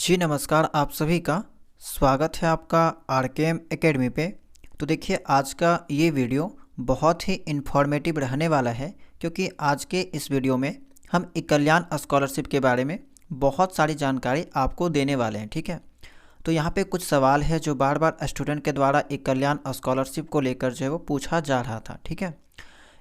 जी नमस्कार, आप सभी का स्वागत है आपका आरकेएम एकेडमी पे। तो देखिए आज का ये वीडियो बहुत ही इन्फॉर्मेटिव रहने वाला है, क्योंकि आज के इस वीडियो में हम ई कल्याण स्कॉलरशिप के बारे में बहुत सारी जानकारी आपको देने वाले हैं। ठीक है, तो यहाँ पे कुछ सवाल है जो बार बार स्टूडेंट के द्वारा ई कल्याण स्कॉलरशिप को लेकर जो है वो पूछा जा रहा था। ठीक है,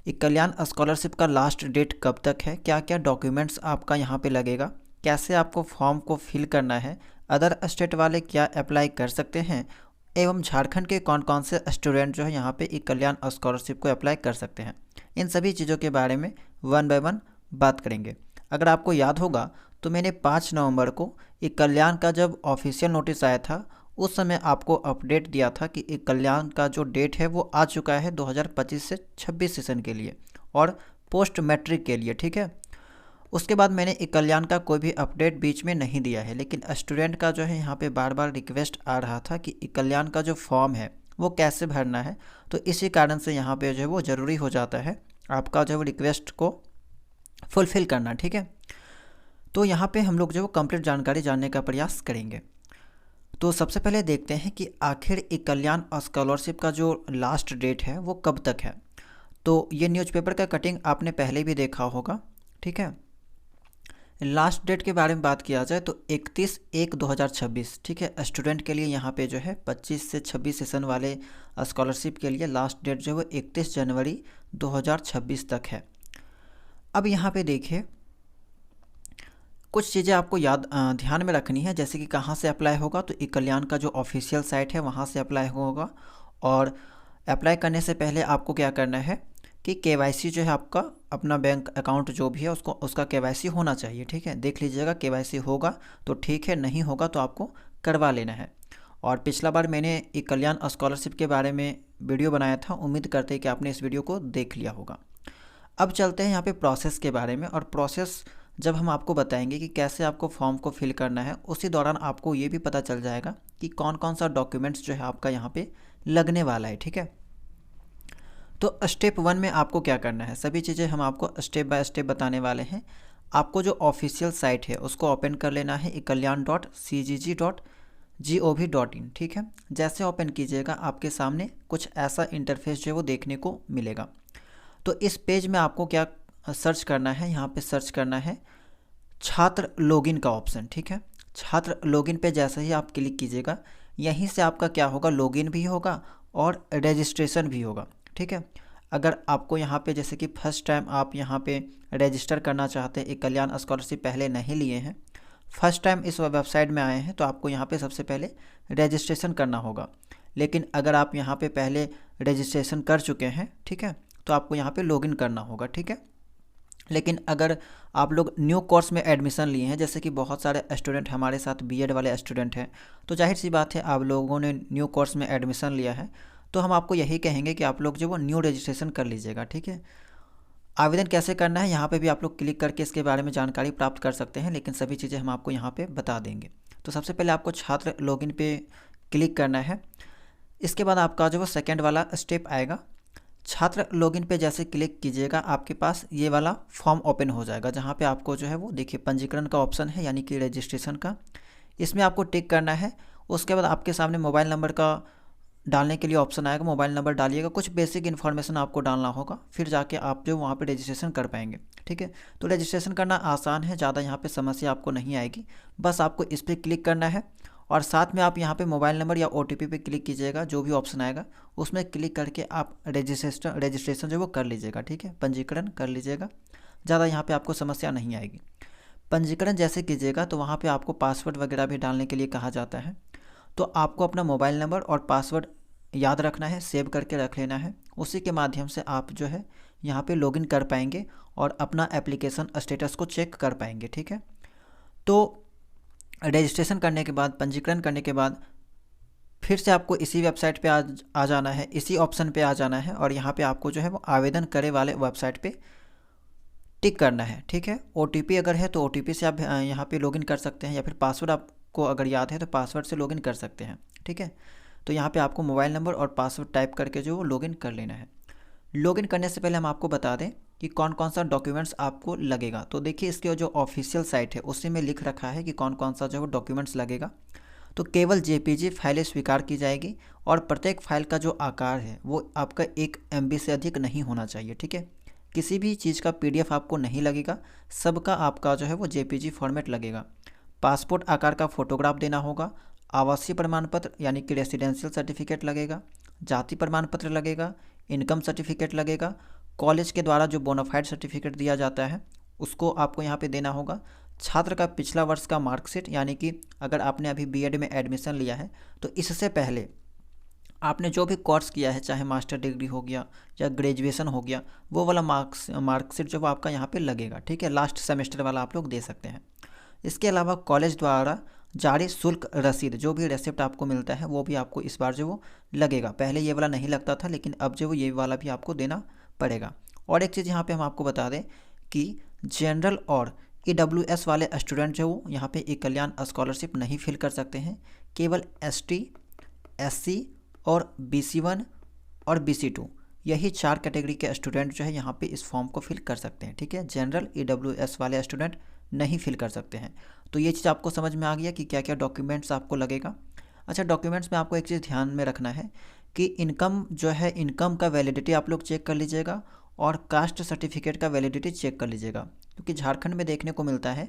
ई कल्याण स्कॉलरशिप का लास्ट डेट कब तक है, क्या क्या डॉक्यूमेंट्स आपका यहाँ पे लगेगा, कैसे आपको फॉर्म को फिल करना है, अदर स्टेट वाले क्या अप्लाई कर सकते हैं, एवं झारखंड के कौन कौन से स्टूडेंट जो है यहाँ पे ई कल्याण स्कॉलरशिप को अप्लाई कर सकते हैं, इन सभी चीज़ों के बारे में वन बाय वन बात करेंगे। अगर आपको याद होगा तो मैंने 5 नवंबर को ई कल्याण का जब ऑफिशियल नोटिस आया था, उस समय आपको अपडेट दिया था कि ई कल्याण का जो डेट है वो आ चुका है 2025 से 26 सेशन के लिए और पोस्ट मैट्रिक के लिए। ठीक है, उसके बाद मैंने ई कल्याण का कोई भी अपडेट बीच में नहीं दिया है, लेकिन स्टूडेंट का जो है यहाँ पे बार बार रिक्वेस्ट आ रहा था कि ई कल्याण का जो फॉर्म है वो कैसे भरना है, तो इसी कारण से यहाँ पे जो है वो ज़रूरी हो जाता है आपका जो है वो रिक्वेस्ट को फुलफ़िल करना। ठीक है, तो यहाँ पे हम लोग जो है वो कंप्लीट जानकारी जानने का प्रयास करेंगे। तो सबसे पहले देखते हैं कि आखिर ई कल्याण स्कॉलरशिप का जो लास्ट डेट है वो कब तक है। तो ये न्यूज़पेपर का कटिंग आपने पहले भी देखा होगा। ठीक है, लास्ट डेट के बारे में बात किया जाए तो 31/1/2026। ठीक है, स्टूडेंट के लिए यहाँ पे जो है 25 से 26 सेशन वाले स्कॉलरशिप के लिए लास्ट डेट जो है वो 31 जनवरी 2026 तक है। अब यहाँ पे देखिए कुछ चीज़ें आपको ध्यान में रखनी है, जैसे कि कहाँ से अप्लाई होगा। तो ई कल्याण का जो ऑफिशियल साइट है वहाँ से अप्लाई होगा, और अप्लाई करने से पहले आपको क्या करना है कि केवाईसी जो है आपका अपना बैंक अकाउंट जो भी है उसका केवाईसी होना चाहिए। ठीक है, देख लीजिएगा, केवाईसी होगा तो ठीक है, नहीं होगा तो आपको करवा लेना है। और पिछला बार मैंने ई कल्याण स्कॉलरशिप के बारे में वीडियो बनाया था, उम्मीद करते हैं कि आपने इस वीडियो को देख लिया होगा। अब चलते हैं यहाँ पे प्रोसेस के बारे में, और प्रोसेस जब हम आपको बताएंगे कि कैसे आपको फॉर्म को फिल करना है, उसी दौरान आपको ये भी पता चल जाएगा कि कौन कौन सा डॉक्यूमेंट्स जो है आपका यहाँ पे लगने वाला है। ठीक है, तो स्टेप 1 में आपको क्या करना है, सभी चीज़ें हम आपको स्टेप बाय स्टेप बताने वाले हैं। आपको जो ऑफिशियल साइट है उसको ओपन कर लेना है, ekalyan.cgg.gov.in। ठीक है, जैसे ओपन कीजिएगा आपके सामने कुछ ऐसा इंटरफेस जो है वो देखने को मिलेगा। तो इस पेज में आपको क्या सर्च करना है, यहाँ पे सर्च करना है छात्र लॉगिन का ऑप्शन। ठीक है, छात्र लॉगिन पे जैसे ही आप क्लिक कीजिएगा, यहीं से आपका क्या होगा, लॉगिन भी होगा और रजिस्ट्रेशन भी होगा। ठीक है, अगर आपको यहाँ पे जैसे कि फर्स्ट टाइम आप यहाँ पे रजिस्टर करना चाहते हैं, ई कल्याण स्कॉलरशिप पहले नहीं लिए हैं, फर्स्ट टाइम इस वेबसाइट में आए हैं, तो आपको यहाँ पे सबसे पहले रजिस्ट्रेशन करना होगा। लेकिन अगर आप यहाँ पे पहले रजिस्ट्रेशन कर चुके हैं, ठीक है, तो आपको यहाँ पे लॉगिन करना होगा। ठीक है, लेकिन अगर आप लोग न्यू कोर्स में एडमिशन लिए हैं, जैसे कि बहुत सारे स्टूडेंट हमारे साथ बीएड वाले स्टूडेंट हैं, तो जाहिर सी बात है आप लोगों ने न्यू कोर्स में एडमिशन लिया है, तो हम आपको यही कहेंगे कि आप लोग जो वो न्यू रजिस्ट्रेशन कर लीजिएगा। ठीक है, आवेदन कैसे करना है यहाँ पे भी आप लोग क्लिक करके इसके बारे में जानकारी प्राप्त कर सकते हैं, लेकिन सभी चीज़ें हम आपको यहाँ पे बता देंगे। तो सबसे पहले आपको छात्र लॉगिन पे क्लिक करना है। इसके बाद आपका जो वो सेकेंड वाला स्टेप आएगा, छात्र लॉगिन पे जैसे क्लिक कीजिएगा आपके पास ये वाला फॉर्म ओपन हो जाएगा, जहाँ पे आपको जो है वो देखिए पंजीकरण का ऑप्शन है, यानी कि रजिस्ट्रेशन का, इसमें आपको टिक करना है। उसके बाद आपके सामने मोबाइल नंबर का डालने के लिए ऑप्शन आएगा, मोबाइल नंबर डालिएगा, कुछ बेसिक इन्फॉर्मेशन आपको डालना होगा, फिर जाके आप जो वहाँ पे रजिस्ट्रेशन कर पाएंगे। ठीक है, तो रजिस्ट्रेशन करना आसान है, ज़्यादा यहाँ पे समस्या आपको नहीं आएगी, बस आपको इस पर क्लिक करना है और साथ में आप यहाँ पे मोबाइल नंबर या OTP पे क्लिक कीजिएगा, जो भी ऑप्शन आएगा उसमें क्लिक करके आप रजिस्ट्रेशन जो वो कर लीजिएगा। ठीक है, पंजीकरण कर लीजिएगा, ज़्यादा यहाँ पे आपको समस्या नहीं आएगी। पंजीकरण जैसे कीजिएगा तो वहाँ पे आपको पासवर्ड वगैरह भी डालने के लिए कहा जाता है, तो आपको अपना मोबाइल नंबर और पासवर्ड याद रखना है, सेव करके रख लेना है, उसी के माध्यम से आप जो है यहाँ पे लॉगिन कर पाएंगे और अपना एप्लीकेशन स्टेटस को चेक कर पाएंगे। ठीक है, तो रजिस्ट्रेशन करने के बाद, पंजीकरण करने के बाद फिर से आपको इसी वेबसाइट पे आ जाना है, इसी ऑप्शन पे आ जाना है, और यहाँ पे आपको जो है वो आवेदन करे वाले वेबसाइट पे टिक करना है। ठीक है, OTP अगर है तो OTP से आप यहाँ पे लॉगिन कर सकते हैं, या फिर पासवर्ड आपको अगर याद है तो पासवर्ड से लॉगिन कर सकते हैं। ठीक है, तो यहाँ पे आपको मोबाइल नंबर और पासवर्ड टाइप करके जो लॉगिन कर लेना है। लॉगिन करने से पहले हम आपको बता दें कि कौन कौन सा डॉक्यूमेंट्स आपको लगेगा। तो देखिए इसके जो ऑफिशियल साइट है उसी में लिख रखा है कि कौन कौन सा जो है डॉक्यूमेंट्स लगेगा। तो केवल जेपीजी फाइलें स्वीकार की जाएगी और प्रत्येक फाइल का जो आकार है वो आपका 1 MB से अधिक नहीं होना चाहिए, ठीक है। किसी भी चीज़ का PDF आपको नहीं लगेगा, सबका आपका जो है वो जेपीजी फॉर्मेट लगेगा। पासपोर्ट आकार का फोटोग्राफ देना होगा, आवासीय प्रमाण पत्र यानी कि रेसिडेंशियल सर्टिफिकेट लगेगा, जाति प्रमाण पत्र लगेगा, इनकम सर्टिफिकेट लगेगा, कॉलेज के द्वारा जो बोनाफाइड सर्टिफिकेट दिया जाता है उसको आपको यहाँ पे देना होगा, छात्र का पिछला वर्ष का मार्कशीट यानी कि अगर आपने अभी बीएड में एडमिशन लिया है तो इससे पहले आपने जो भी कोर्स किया है, चाहे मास्टर डिग्री हो गया या ग्रेजुएशन हो गया, वो वाला मार्कशीट जो वो आपका यहाँ पे लगेगा, ठीक है। लास्ट सेमेस्टर वाला आप लोग दे सकते हैं। इसके अलावा कॉलेज द्वारा जारी शुल्क रसीद, जो भी रेसिप्ट आपको मिलता है वो भी आपको इस बार जो वो लगेगा। पहले ये वाला नहीं लगता था, लेकिन अब जो वो ये वाला भी आपको देना पड़ेगा। और एक चीज़ यहाँ पे हम आपको बता दें कि जनरल और EWS वाले स्टूडेंट जो वो यहाँ पे एक कल्याण स्कॉलरशिप नहीं फिल कर सकते हैं। केवल ST, SC और BC1 और BC2 यही 4 कैटेगरी के स्टूडेंट जो है यहाँ पे इस फॉर्म को फिल कर सकते हैं, ठीक है। जनरल EWS वाले स्टूडेंट नहीं फिल कर सकते हैं। तो ये चीज़ आपको समझ में आ गया कि क्या क्या डॉक्यूमेंट्स आपको लगेगा। अच्छा, डॉक्यूमेंट्स में आपको एक चीज़ ध्यान में रखना है कि इनकम जो है, इनकम का वैलिडिटी आप लोग चेक कर लीजिएगा और कास्ट सर्टिफिकेट का वैलिडिटी चेक कर लीजिएगा, क्योंकि झारखंड में देखने को मिलता है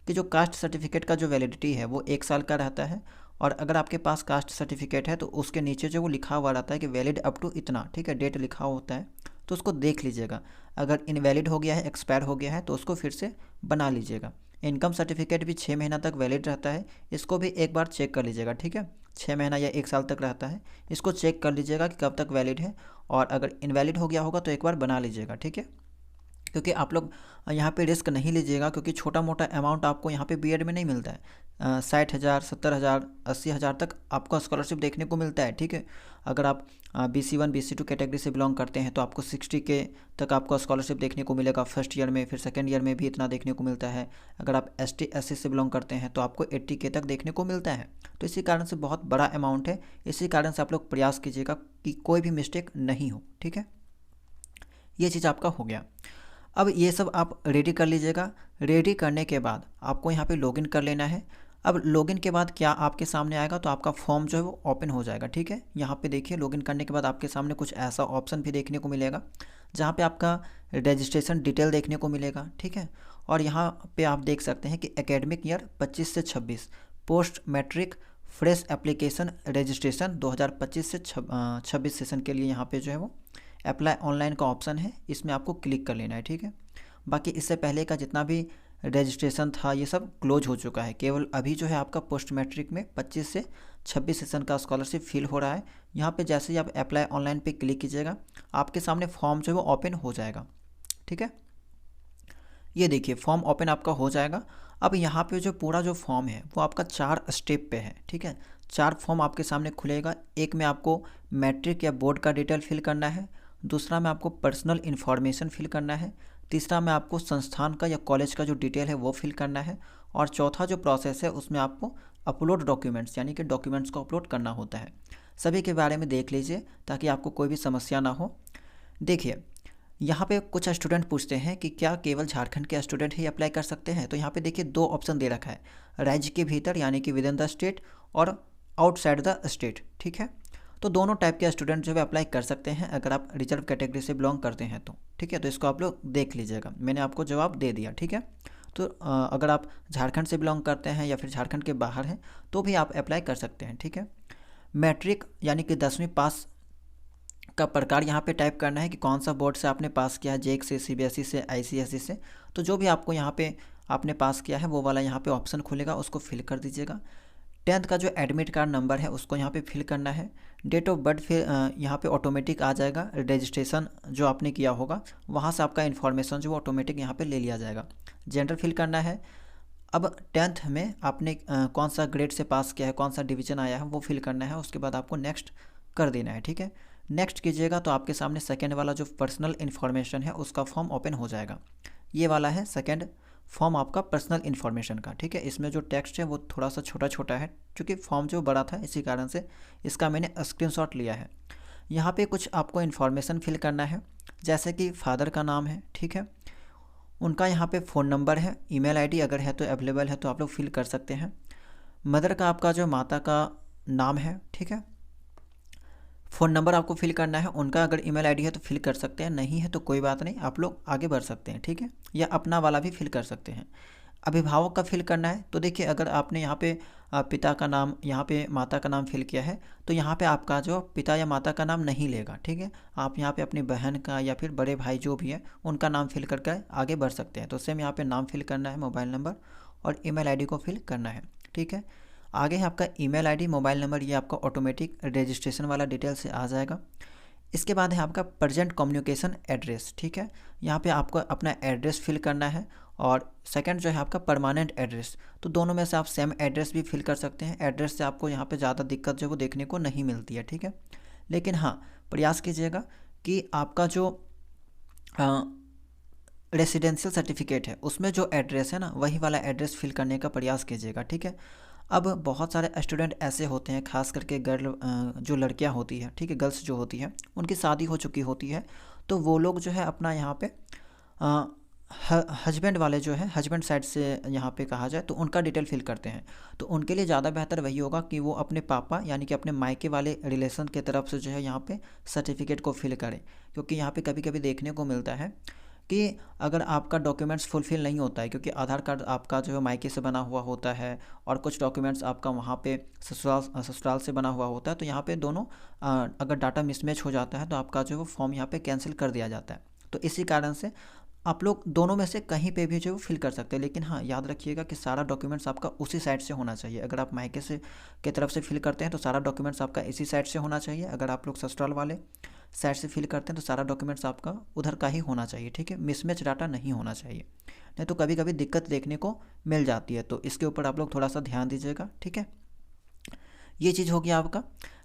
कि जो कास्ट सर्टिफिकेट का जो वैलिडिटी है वो 1 साल का रहता है। और अगर आपके पास कास्ट सर्टिफिकेट है तो उसके नीचे जो वो लिखा हुआ रहता है कि वैलिड अप टू इतना, ठीक है, डेट लिखा होता है, तो उसको देख लीजिएगा। अगर इनवैलिड हो गया है, एक्सपायर हो गया है, तो उसको फिर से बना लीजिएगा। इनकम सर्टिफिकेट भी 6 महीना तक वैलिड रहता है, इसको भी एक बार चेक कर लीजिएगा, ठीक है। 6 महीना या 1 साल तक रहता है, इसको चेक कर लीजिएगा कि कब तक वैलिड है, और अगर इनवैलिड हो गया होगा तो एक बार बना लीजिएगा, ठीक है। क्योंकि आप लोग यहाँ पे रिस्क नहीं लीजिएगा, क्योंकि छोटा मोटा अमाउंट आपको यहाँ पे बीएड में नहीं मिलता है। 60,000, 70,000, 80,000 तक आपको स्कॉलरशिप देखने को मिलता है, ठीक है। अगर आप BC1, BC2 कैटेगरी से बिलोंग करते हैं तो आपको 60K तक आपको स्कॉलरशिप देखने को मिलेगा फर्स्ट ईयर में, फिर सेकेंड ईयर में भी इतना देखने को मिलता है। अगर आप ST, SC से बिलोंग करते हैं तो आपको 80K तक देखने को मिलता है। तो इसी कारण से बहुत बड़ा अमाउंट है, इसी कारण से आप लोग प्रयास कीजिएगा कि कोई भी मिस्टेक नहीं हो, ठीक है। ये चीज़ आपका हो गया। अब ये सब आप रेडी कर लीजिएगा। रेडी करने के बाद आपको यहाँ पे लॉगिन कर लेना है। अब लॉगिन के बाद क्या आपके सामने आएगा, तो आपका फॉर्म जो है वो ओपन हो जाएगा, ठीक है। यहाँ पे देखिए लॉगिन करने के बाद आपके सामने कुछ ऐसा ऑप्शन भी देखने को मिलेगा जहाँ पे आपका रजिस्ट्रेशन डिटेल देखने को मिलेगा, ठीक है। और यहाँ पे आप देख सकते हैं कि एकेडमिक ईयर 25 से 26 post matric fresh application registration 2025 से 26 सेशन के लिए यहाँ पे जो है वो अप्लाई ऑनलाइन का ऑप्शन है, इसमें आपको क्लिक कर लेना है, ठीक है। बाकी इससे पहले का जितना भी रजिस्ट्रेशन था ये सब क्लोज हो चुका है। केवल अभी जो है आपका पोस्ट मैट्रिक में 25 से 26 सेशन का स्कॉलरशिप फिल हो रहा है। यहाँ पे जैसे ही आप अप्लाई ऑनलाइन पे क्लिक कीजिएगा आपके सामने फॉर्म जो है वो ओपन हो जाएगा, ठीक है। ये देखिए फॉर्म ओपन आपका हो जाएगा। अब यहाँ पे जो पूरा जो फॉर्म है वो आपका 4 स्टेप पे है, ठीक है। 4 फॉर्म आपके सामने खुलेगा। एक में आपको मैट्रिक या बोर्ड का डिटेल फिल करना है, दूसरा में आपको पर्सनल इन्फॉर्मेशन फिल करना है, तीसरा में आपको संस्थान का या कॉलेज का जो डिटेल है वो फिल करना है, और चौथा जो प्रोसेस है उसमें आपको अपलोड डॉक्यूमेंट्स यानी कि डॉक्यूमेंट्स को अपलोड करना होता है। सभी के बारे में देख लीजिए ताकि आपको कोई भी समस्या ना हो। देखिए यहाँ पे कुछ स्टूडेंट पूछते हैं कि क्या केवल झारखंड के स्टूडेंट ही अप्लाई कर सकते हैं, तो यहाँ पे देखिए 2 ऑप्शन दे रखा है, राज्य के भीतर यानी कि विद इन द स्टेट और आउटसाइड द स्टेट, ठीक है। तो दोनों टाइप के स्टूडेंट जो है अप्लाई कर सकते हैं अगर आप रिजर्व कैटेगरी से बिलोंग करते हैं तो, ठीक है। तो इसको आप लोग देख लीजिएगा, मैंने आपको जवाब दे दिया, ठीक है। तो अगर आप झारखंड से बिलोंग करते हैं या फिर झारखंड के बाहर हैं तो भी आप अप्लाई कर सकते हैं, ठीक है। मैट्रिक यानी कि 10वीं पास का प्रकार यहाँ पे टाइप करना है कि कौन सा बोर्ड से आपने पास किया है, JEC से, CBSE से, ICSE से। तो जो भी आपको यहाँ पे आपने पास किया है वो वाला यहाँ पे ऑप्शन खुलेगा, उसको फिल कर दीजिएगा। 10th का जो एडमिट कार्ड नंबर है उसको यहाँ पे फिल करना है। डेट ऑफ बर्थ फिर यहाँ पे ऑटोमेटिक आ जाएगा, रजिस्ट्रेशन जो आपने किया होगा वहाँ से आपका इन्फॉर्मेशन जो ऑटोमेटिक यहाँ पे ले लिया जाएगा। जेंडर फिल करना है। अब 10th में आपने कौन सा ग्रेड से पास किया है, कौन सा डिवीजन आया है वो फिल करना है। उसके बाद आपको नेक्स्ट कर देना है, ठीक है। नेक्स्ट कीजिएगा तो आपके सामने सेकेंड वाला जो पर्सनल इन्फॉर्मेशन है उसका फॉर्म ओपन हो जाएगा। ये वाला है सेकेंड फॉर्म आपका पर्सनल इन्फॉर्मेशन का, ठीक है। इसमें जो टेक्स्ट है वो थोड़ा सा छोटा छोटा है क्योंकि फॉर्म जो बड़ा था इसी कारण से इसका मैंने स्क्रीनशॉट लिया है। यहाँ पे कुछ आपको इन्फॉर्मेशन फिल करना है, जैसे कि फादर का नाम है, ठीक है, उनका यहाँ पे फ़ोन नंबर है, ईमेल आईडी अगर है तो अवेलेबल है तो आप लोग फिल कर सकते हैं। मदर का आपका जो माता का नाम है, ठीक है, फ़ोन नंबर आपको फिल करना है, उनका अगर ईमेल आईडी है तो फिल कर सकते हैं, नहीं है तो कोई बात नहीं, आप लोग आगे बढ़ सकते हैं, ठीक है, या अपना वाला भी फिल कर सकते हैं। अभिभावक का फिल करना है, तो देखिए अगर आपने यहाँ पे पिता का नाम, यहाँ पे माता का नाम फिल किया है तो यहाँ पे आपका जो पिता या माता का नाम नहीं लेगा, ठीक है, आप यहाँ पे अपनी बहन का या फिर बड़े भाई जो भी है उनका नाम फिल करके आगे बढ़ सकते हैं। तो सेम यहाँ पे नाम फिल करना है, मोबाइल नंबर और ईमेल आईडी को फिल करना है, ठीक है। आगे है आपका ईमेल आईडी, मोबाइल नंबर, ये आपका ऑटोमेटिक रजिस्ट्रेशन वाला डिटेल से आ जाएगा। इसके बाद है आपका प्रेजेंट कम्युनिकेशन एड्रेस, ठीक है, यहाँ पे आपको अपना एड्रेस फिल करना है। और सेकंड जो है आपका परमानेंट एड्रेस, तो दोनों में से आप सेम एड्रेस भी फिल कर सकते हैं। एड्रेस से आपको यहाँ पे ज़्यादा दिक्कत जो वो देखने को नहीं मिलती है, ठीक है। लेकिन हाँ, प्रयास कीजिएगा कि आपका जो रेसिडेंशियल सर्टिफिकेट है उसमें जो एड्रेस है ना, वही वाला एड्रेस फिल करने का प्रयास कीजिएगा, ठीक है। अब बहुत सारे स्टूडेंट ऐसे होते हैं, खास करके गर्ल जो लड़कियां होती है, ठीक है, गर्ल्स जो होती है उनकी शादी हो चुकी होती है, तो वो लोग जो है अपना यहाँ पे हस्बैंड वाले जो है, हस्बैंड साइड से यहाँ पे कहा जाए तो उनका डिटेल फिल करते हैं। तो उनके लिए ज़्यादा बेहतर वही होगा कि वो अपने पापा यानी कि अपने मायके वाले रिलेशन के तरफ से जो है यहाँ पे सर्टिफिकेट को फिल करें, क्योंकि यहाँ पे कभी कभी देखने को मिलता है कि अगर आपका डॉक्यूमेंट्स फुलफ़िल नहीं होता है, क्योंकि आधार कार्ड आपका जो है मायके से बना हुआ होता है और कुछ डॉक्यूमेंट्स आपका वहाँ पे ससुराल से बना हुआ होता है, तो यहाँ पे दोनों अगर डाटा मिसमैच हो जाता है तो आपका जो वो फॉर्म यहाँ पे कैंसिल कर दिया जाता है। तो इसी कारण से आप लोग दोनों में से कहीं पे भी जो है फिल कर सकते हैं। लेकिन हाँ, याद रखिएगा कि सारा डॉक्यूमेंट्स आपका उसी साइड से होना चाहिए। अगर आप मायके से की तरफ से फिल करते हैं तो सारा डॉक्यूमेंट्स आपका इसी साइड से होना चाहिए। अगर आप लोग ससुराल वाले साइड से फिल करते हैं तो सारा डॉक्यूमेंट्स आपका उधर का ही होना चाहिए, ठीक है, मिसमैच डाटा नहीं होना चाहिए, नहीं तो कभी कभी दिक्कत देखने को मिल जाती है। तो इसके ऊपर आप लोग थोड़ा सा ध्यान दीजिएगा, ठीक है। ये चीज़ हो गया आपका।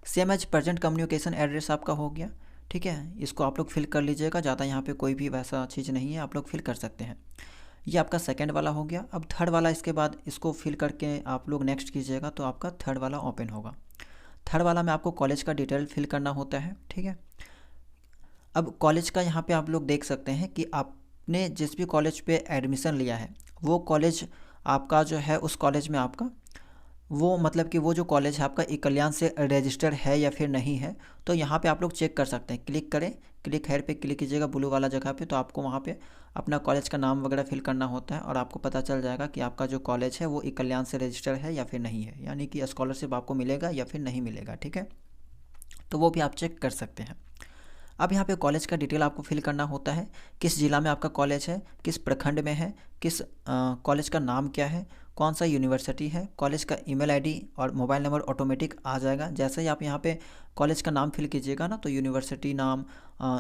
Same as present communication address आपका हो गया, ठीक है, इसको आप लोग फिल कर लीजिएगा। ज़्यादा यहाँ पे कोई भी वैसा चीज़ नहीं है, आप लोग फिल कर सकते हैं। ये आपका सेकंड वाला हो गया। अब थर्ड वाला, इसके बाद इसको फिल करके आप लोग नेक्स्ट कीजिएगा तो आपका थर्ड वाला ओपन होगा। थर्ड वाला में आपको कॉलेज का डिटेल फिल करना होता है, ठीक है। अब कॉलेज का यहाँ पे आप लोग देख सकते हैं कि आपने जिस भी कॉलेज पे एडमिशन लिया है वो कॉलेज आपका जो है, उस कॉलेज में आपका वो मतलब कि वो जो कॉलेज है आपका ई कल्याण से रजिस्टर है या फिर नहीं है। तो यहाँ पे आप लोग चेक कर सकते हैं, क्लिक करें, क्लिक हेयर पे क्लिक कीजिएगा ब्लू वाला जगह पे, तो आपको वहाँ पे अपना कॉलेज का नाम वगैरह फिल करना होता है और आपको पता चल जाएगा कि आपका जो कॉलेज है वो ई कल्याण से रजिस्टर है या फिर नहीं है, यानी कि स्कॉलरशिप आपको मिलेगा या फिर नहीं मिलेगा, ठीक है। तो वो भी आप चेक कर सकते हैं। अब यहाँ पे कॉलेज का डिटेल आपको फिल करना होता है, किस ज़िला में आपका कॉलेज है, किस प्रखंड में है, किस कॉलेज का नाम क्या है, कौन सा यूनिवर्सिटी है, कॉलेज का ईमेल आईडी और मोबाइल नंबर ऑटोमेटिक आ जाएगा। जैसे ही आप यहाँ पे कॉलेज का नाम फिल कीजिएगा ना, तो यूनिवर्सिटी नाम,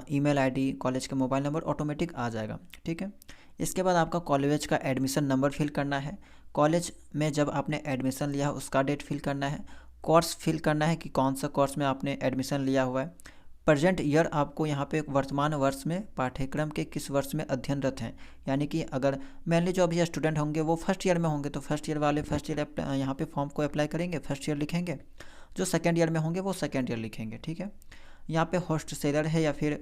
ईमेल आईडी, कॉलेज का मोबाइल नंबर ऑटोमेटिक आ जाएगा, ठीक है। इसके बाद आपका कॉलेज का एडमिशन नंबर फिल करना है, कॉलेज में जब आपने एडमिशन लिया है उसका डेट फिल करना है, कोर्स फिल करना है कि कौन सा कोर्स में आपने एडमिशन लिया हुआ है, प्रेजेंट ईयर आपको यहाँ पे वर्तमान वर्ष में पाठ्यक्रम के किस वर्ष में अध्ययनरत हैं, यानी कि अगर मेनली जो अभी स्टूडेंट होंगे वो फर्स्ट ईयर में होंगे तो फर्स्ट ईयर वाले फर्स्ट ईयर यहाँ पे फॉर्म को अप्लाई करेंगे, फर्स्ट ईयर लिखेंगे। जो सेकेंड ईयर में होंगे वो सेकेंड ईयर लिखेंगे, ठीक है। यहाँ पे हॉस्टलर है या फिर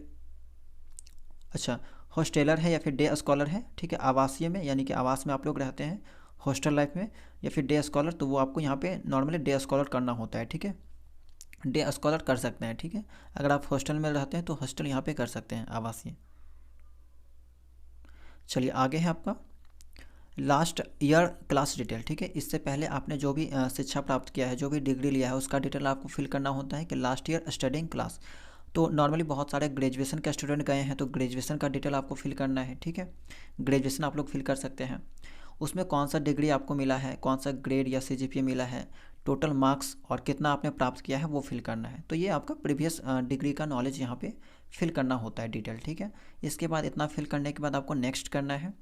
हॉस्टेलर है या फिर डे स्कॉलर है, ठीक है, आवासीय में यानी कि आवास में आप लोग रहते हैं हॉस्टल लाइफ में, या फिर डे स्कॉलर, तो वो आपको यहाँ पे नॉर्मली डे स्कॉलर करना होता है, ठीक है, डे स्कॉलर कर सकते हैं, ठीक है। अगर आप हॉस्टल में रहते हैं तो हॉस्टल यहाँ पे कर सकते हैं, आवासीय। चलिए आगे है आपका लास्ट ईयर क्लास डिटेल, ठीक है। इससे पहले आपने जो भी शिक्षा प्राप्त किया है, जो भी डिग्री लिया है, उसका डिटेल आपको फिल करना होता है कि लास्ट ईयर स्टडिंग क्लास। तो नॉर्मली बहुत सारे ग्रेजुएशन के स्टूडेंट गए हैं तो ग्रेजुएशन का डिटेल आपको फिल करना है, ठीक है। ग्रेजुएशन आप लोग फिल कर सकते हैं, उसमें कौन सा डिग्री आपको मिला है, कौन सा ग्रेड या CGPA मिला है, टोटल मार्क्स और कितना आपने प्राप्त किया है वो फिल करना है। तो ये आपका प्रीवियस डिग्री का नॉलेज यहाँ पे फिल करना होता है डिटेल, ठीक है। इसके बाद इतना फिल करने के बाद आपको नेक्स्ट करना है।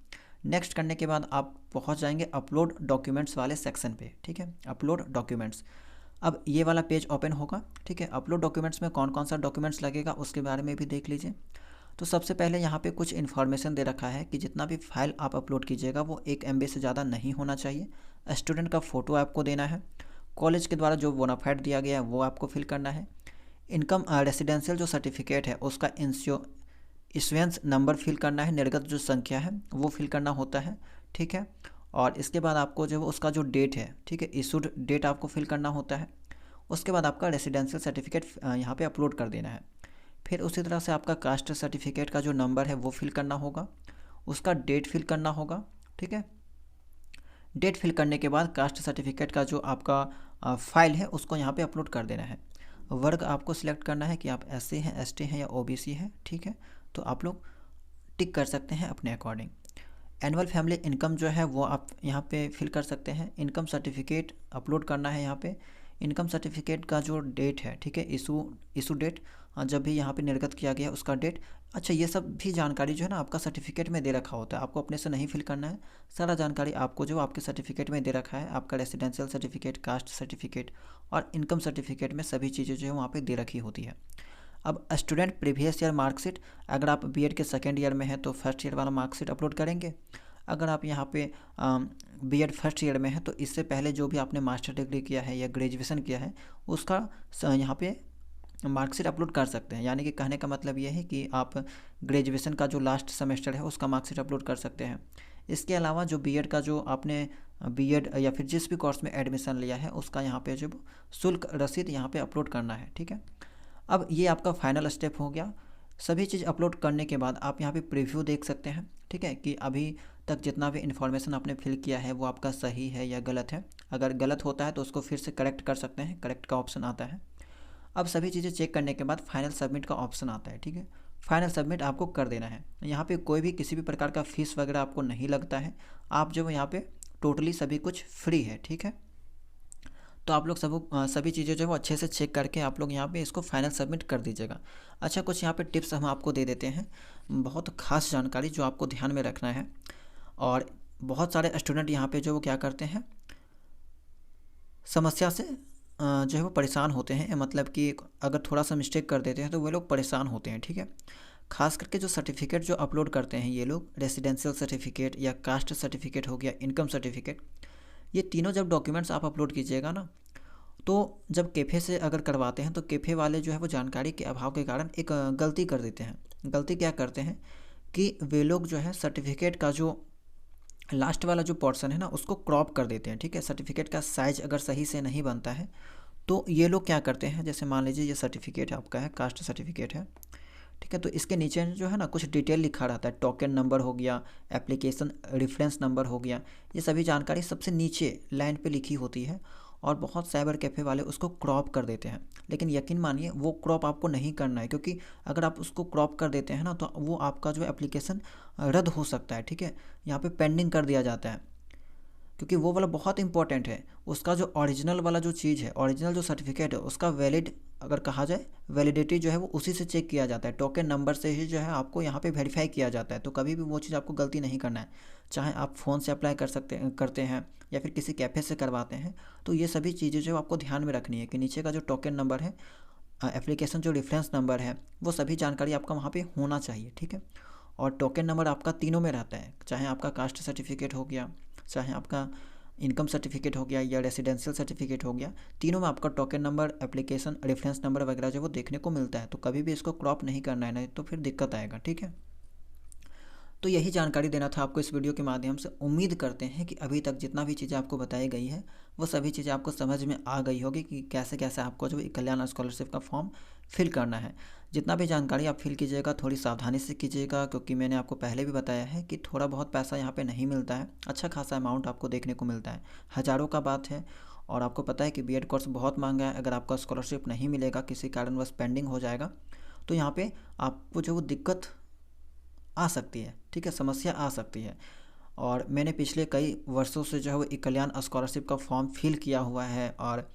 नेक्स्ट करने के बाद आप पहुँच जाएंगे अपलोड डॉक्यूमेंट्स वाले सेक्शन पे, ठीक है, अपलोड डॉक्यूमेंट्स। अब ये वाला पेज ओपन होगा, ठीक है। अपलोड डॉक्यूमेंट्स में कौन कौन सा डॉक्यूमेंट्स लगेगा उसके बारे में भी देख लीजिए। तो सबसे पहले यहाँ पे कुछ इन्फॉर्मेशन दे रखा है कि जितना भी फाइल आप अपलोड कीजिएगा वो 1 MB से ज़्यादा नहीं होना चाहिए। स्टूडेंट का फ़ोटो आपको देना है, कॉलेज के द्वारा जो बोनाफाइड दिया गया है वो आपको फिल करना है, इनकम रेसिडेंशियल जो सर्टिफिकेट है उसका इश्यूएंस नंबर फिल करना है, निर्गत जो संख्या है वो फिल करना होता है, ठीक है। और इसके बाद आपको जो उसका जो डेट है, ठीक है, इशूड डेट आपको फिल करना होता है। उसके बाद आपका रेसिडेंशियल सर्टिफिकेट यहाँ पे अपलोड कर देना है। फिर उसी तरह से आपका कास्ट सर्टिफिकेट का जो नंबर है वो फिल करना होगा, उसका डेट फिल करना होगा, ठीक है। डेट फिल करने के बाद कास्ट सर्टिफिकेट का जो आपका फाइल है उसको यहाँ पे अपलोड कर देना है। वर्ग आपको सिलेक्ट करना है कि आप SC हैं, ST हैं या OBC हैं, ठीक है। तो आप लोग टिक कर सकते हैं अपने अकॉर्डिंग। एनुअल फैमिली इनकम जो है वो आप यहाँ पे फिल कर सकते हैं। इनकम सर्टिफिकेट अपलोड करना है यहाँ पे। इनकम सर्टिफिकेट का जो डेट है, ठीक है, इशू डेट, जब भी यहाँ पे निर्गत किया गया उसका डेट। अच्छा, ये सब भी जानकारी जो है ना आपका सर्टिफिकेट में दे रखा होता है, आपको अपने से नहीं फिल करना है। सारा जानकारी आपको जो आपके सर्टिफिकेट में दे रखा है, आपका रेसिडेंशियल सर्टिफिकेट, कास्ट सर्टिफिकेट और इनकम सर्टिफिकेट में सभी चीज़ें जो है वहाँ पर दे रखी होती है। अब स्टूडेंट प्रीवियस ईयर मार्कशीट, अगर आप बीएड के सेकेंड ईयर में हैं तो फर्स्ट ईयर वाला मार्कशीट अपलोड करेंगे। अगर आप यहाँ पे बीएड फर्स्ट ईयर में है तो इससे पहले जो भी आपने मास्टर डिग्री किया है या ग्रेजुएशन किया है उसका यहाँ पे मार्कशीट अपलोड कर सकते हैं। यानी कि कहने का मतलब ये है कि आप ग्रेजुएशन का जो लास्ट सेमेस्टर है उसका मार्कशीट अपलोड कर सकते हैं। इसके अलावा जो बीएड का जो आपने बीएड या फिर जिस भी कोर्स में एडमिशन लिया है उसका यहाँ पे जो शुल्क रसीद यहाँ पे अपलोड करना है, ठीक है। अब ये आपका फाइनल स्टेप हो गया। सभी चीज़ अपलोड करने के बाद आप यहाँ पे प्रीव्यू देख सकते हैं, ठीक है, कि अभी तक जितना भी इन्फॉर्मेशन आपने फिल किया है वो आपका सही है या गलत है। अगर गलत होता है तो उसको फिर से करेक्ट कर सकते हैं, करेक्ट का ऑप्शन आता है। अब सभी चीज़ें चेक करने के बाद फाइनल सबमिट का ऑप्शन आता है, ठीक है। फाइनल सबमिट आपको कर देना है। यहाँ पे कोई भी किसी भी प्रकार का फीस वगैरह आपको नहीं लगता है। आप जो यहाँ पे टोटली सभी कुछ फ्री है, ठीक है। तो आप लोग सभी चीज़ें जो है वो अच्छे से चेक करके आप लोग यहाँ पे इसको फाइनल सबमिट कर दीजिएगा। अच्छा, कुछ यहाँ पे टिप्स हम आपको दे देते हैं, बहुत खास जानकारी जो आपको ध्यान में रखना है। और बहुत सारे स्टूडेंट यहाँ पे जो वो क्या करते हैं, समस्या से जो है वो परेशान होते हैं। मतलब कि अगर थोड़ा सा मिस्टेक कर देते हैं तो वे लोग परेशान होते हैं, ठीक है। खास करके जो सर्टिफिकेट जो अपलोड करते हैं ये लोग, रेसिडेंशियल सर्टिफिकेट या कास्ट सर्टिफिकेट हो गया, इनकम सर्टिफिकेट, ये तीनों जब डॉक्यूमेंट्स आप अपलोड कीजिएगा ना तो जब कैफ़े से अगर करवाते हैं तो कैफ़े वाले जो है वो जानकारी के अभाव के कारण एक गलती कर देते हैं। गलती क्या करते हैं कि वे लोग जो है सर्टिफिकेट का जो लास्ट वाला जो पोर्शन है ना उसको क्रॉप कर देते हैं, ठीक है। सर्टिफिकेट का साइज अगर सही से नहीं बनता है तो ये लोग क्या करते हैं, जैसे मान लीजिए ये सर्टिफिकेट आपका है, कास्ट सर्टिफिकेट है, ठीक है। तो इसके नीचे जो है ना कुछ डिटेल लिखा रहता है, टोकन नंबर हो गया, एप्लीकेशन रेफरेंस नंबर हो गया, ये सभी जानकारी सबसे नीचे लाइन पे लिखी होती है। और बहुत साइबर कैफ़े वाले उसको क्रॉप कर देते हैं। लेकिन यकीन मानिए वो क्रॉप आपको नहीं करना है, क्योंकि अगर आप उसको क्रॉप कर देते हैं ना तो वो आपका जो एप्लीकेशन रद्द हो सकता है, ठीक है। यहाँ पे पेंडिंग कर दिया जाता है, क्योंकि वो वाला बहुत इंपॉर्टेंट है। उसका जो ओरिजिनल वाला जो चीज़ है, ओरिजिनल जो सर्टिफिकेट है उसका वैलिड अगर कहा जाए, वैलिडिटी जो है वो उसी से चेक किया जाता है, टोकन नंबर से ही जो है आपको यहाँ पे वेरीफाई किया जाता है। तो कभी भी वो चीज़ आपको गलती नहीं करना है, चाहे आप फ़ोन से अप्लाई करते हैं या फिर किसी कैफ़े से करवाते हैं। तो ये सभी चीज़ें जो आपको ध्यान में रखनी है कि नीचे का जो टोकन नंबर है, एप्लीकेशन जो रेफरेंस नंबर है, वो सभी जानकारी आपका वहाँ पर होना चाहिए, ठीक है। और टोकन नंबर आपका तीनों में रहता है, चाहे आपका कास्ट सर्टिफिकेट हो गया, चाहे आपका इनकम सर्टिफिकेट हो गया या रेसिडेंशियल सर्टिफिकेट हो गया, तीनों में आपका token number, application reference number वगैरह जो वो देखने को मिलता है। तो कभी भी इसको क्रॉप नहीं करना है, नहीं तो फिर दिक्कत आएगा, ठीक है। तो यही जानकारी देना था आपको इस वीडियो के माध्यम से। उम्मीद करते हैं कि अभी तक जितना भी चीज़ें आपको बताई गई है वो सभी चीज़ें आपको समझ में आ गई होगी कि कैसे कैसे आपको जो कल्याण स्कॉलरशिप का फॉर्म फिल करना है। जितना भी जानकारी आप फिल कीजिएगा थोड़ी सावधानी से कीजिएगा, क्योंकि मैंने आपको पहले भी बताया है कि थोड़ा बहुत पैसा यहाँ पे नहीं मिलता है, अच्छा खासा अमाउंट आपको देखने को मिलता है, हज़ारों का बात है। और आपको पता है कि बीएड कोर्स बहुत महंगा है। अगर आपका स्कॉलरशिप नहीं मिलेगा, किसी कारणवश पेंडिंग हो जाएगा, तो यहाँ पे आपको जो दिक्कत आ सकती है, ठीक है, समस्या आ सकती है। और मैंने पिछले कई वर्षों से जो है वो कल्याण स्कॉलरशिप का फॉर्म फिल किया हुआ है और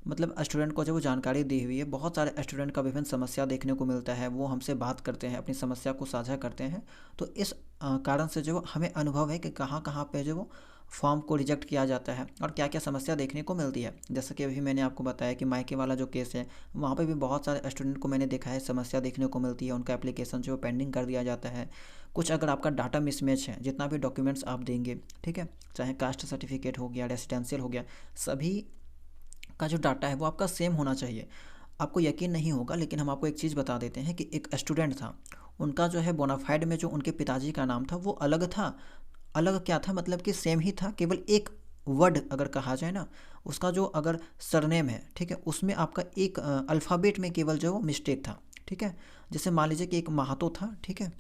मतलब स्टूडेंट को जो वो जानकारी दी हुई है। बहुत सारे स्टूडेंट का विभिन्न समस्या देखने को मिलता है, वो हमसे बात करते हैं, अपनी समस्या को साझा करते हैं। तो इस कारण से जो हमें अनुभव है कि कहाँ कहाँ पे जो वो फॉर्म को रिजेक्ट किया जाता है और क्या क्या समस्या देखने को मिलती है। जैसे कि अभी मैंने आपको बताया कि मायके वाला जो केस है, वहाँ पे भी बहुत सारे स्टूडेंट को मैंने देखा है समस्या देखने को मिलती है, उनका एप्लीकेशन जो पेंडिंग कर दिया जाता है। कुछ अगर आपका डाटा मिसमैच है, जितना भी डॉक्यूमेंट्स आप देंगे, ठीक है, चाहे कास्ट सर्टिफिकेट हो गया, रेसिडेंशियल हो गया, सभी का जो डाटा है वो आपका सेम होना चाहिए। आपको यकीन नहीं होगा, लेकिन हम आपको एक चीज़ बता देते हैं कि एक स्टूडेंट था, उनका जो है बोनाफाइड में जो उनके पिताजी का नाम था वो अलग था। अलग क्या था, मतलब कि सेम ही था, केवल एक वर्ड अगर कहा जाए ना, उसका जो अगर सरनेम है, ठीक है, उसमें आपका एक अल्फ़ाबेट में केवल जो वो मिस्टेक था, ठीक है। जैसे मान लीजिए कि एक महातो था, ठीक है,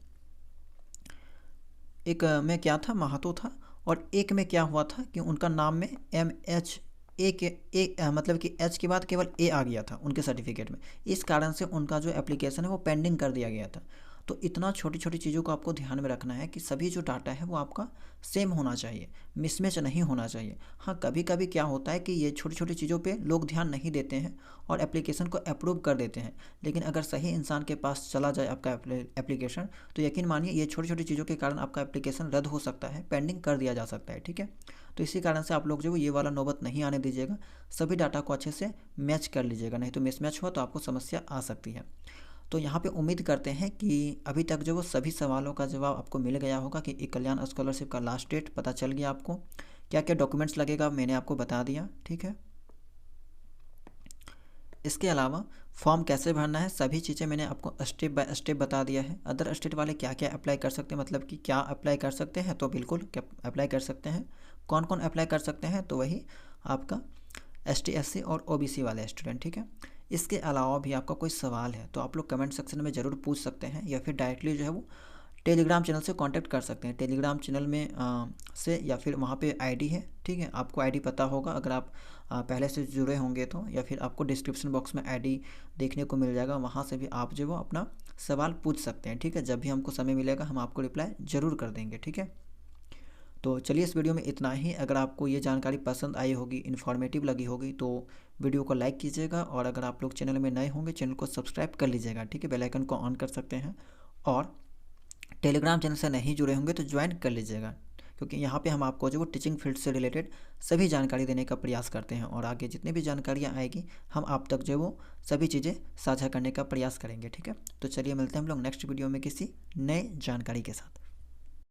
एक में क्या था, महातो था, और एक में क्या हुआ था कि उनका नाम में MH ए के मतलब कि एच के बाद केवल ए आ गया था उनके सर्टिफिकेट में। इस कारण से उनका जो एप्लीकेशन है वो पेंडिंग कर दिया गया था। तो इतना छोटी छोटी चीज़ों को आपको ध्यान में रखना है कि सभी जो डाटा है वो आपका सेम होना चाहिए, मिसमैच नहीं होना चाहिए। हाँ, कभी कभी क्या होता है कि ये छोटी छोटी चीज़ों पे लोग ध्यान नहीं देते हैं और एप्लीकेशन को अप्रूव कर देते हैं, लेकिन अगर सही इंसान के पास चला जाए आपका एप्लीकेशन, तो यकीन मानिए ये छोटी छोटी चीज़ों के कारण आपका एप्लीकेशन रद्द हो सकता है, पेंडिंग कर दिया जा सकता है, ठीक है। तो इसी कारण से आप लोग जो ये वाला नौबत नहीं आने दीजिएगा, सभी डाटा को अच्छे से मैच कर लीजिएगा, नहीं तो मिसमैच हुआ तो आपको समस्या आ सकती है। तो यहाँ पे उम्मीद करते हैं कि अभी तक जो वो सभी सवालों का जवाब आपको मिल गया होगा कि एक कल्याण स्कॉलरशिप का लास्ट डेट पता चल गया आपको, क्या क्या डॉक्यूमेंट्स लगेगा मैंने आपको बता दिया, ठीक है। इसके अलावा फॉर्म कैसे भरना है सभी चीज़ें मैंने आपको स्टेप बाय स्टेप बता दिया है। अदर स्टेट वाले क्या क्या अप्लाई कर सकते हैं, मतलब कि क्या अप्लाई कर सकते हैं, तो बिल्कुल क्या अप्लाई कर सकते हैं। कौन कौन अप्लाई कर सकते हैं, तो वही आपका ST SC और OBC वाले स्टूडेंट, ठीक है। इसके अलावा भी आपका कोई सवाल है तो आप लोग कमेंट सेक्शन में ज़रूर पूछ सकते हैं, या फिर डायरेक्टली जो है वो टेलीग्राम चैनल से कांटेक्ट कर सकते हैं। टेलीग्राम चैनल में से या फिर वहाँ पे आईडी है, ठीक है, आपको आईडी पता होगा अगर आप पहले से जुड़े होंगे तो, या फिर आपको डिस्क्रिप्शन बॉक्स में आईडी देखने को मिल जाएगा, वहाँ से भी आप जो वो अपना सवाल पूछ सकते हैं, ठीक है। जब भी हमको समय मिलेगा हम आपको रिप्लाई ज़रूर कर देंगे, ठीक है। तो चलिए इस वीडियो में इतना ही। अगर आपको ये जानकारी पसंद आई होगी, इन्फॉर्मेटिव लगी होगी, तो वीडियो को लाइक कीजिएगा, और अगर आप लोग चैनल में नए होंगे चैनल को सब्सक्राइब कर लीजिएगा, ठीक है, बेल आइकन को ऑन कर सकते हैं। और टेलीग्राम चैनल से नहीं जुड़े होंगे तो ज्वाइन कर लीजिएगा, क्योंकि यहाँ पे हम आपको जो वो टीचिंग फील्ड से रिलेटेड सभी जानकारी देने का प्रयास करते हैं, और आगे जितनी भी जानकारियाँ आएगी हम आप तक जो वो सभी चीज़ें साझा करने का प्रयास करेंगे, ठीक है। तो चलिए मिलते हैं हम लोग नेक्स्ट वीडियो में किसी नए जानकारी के साथ।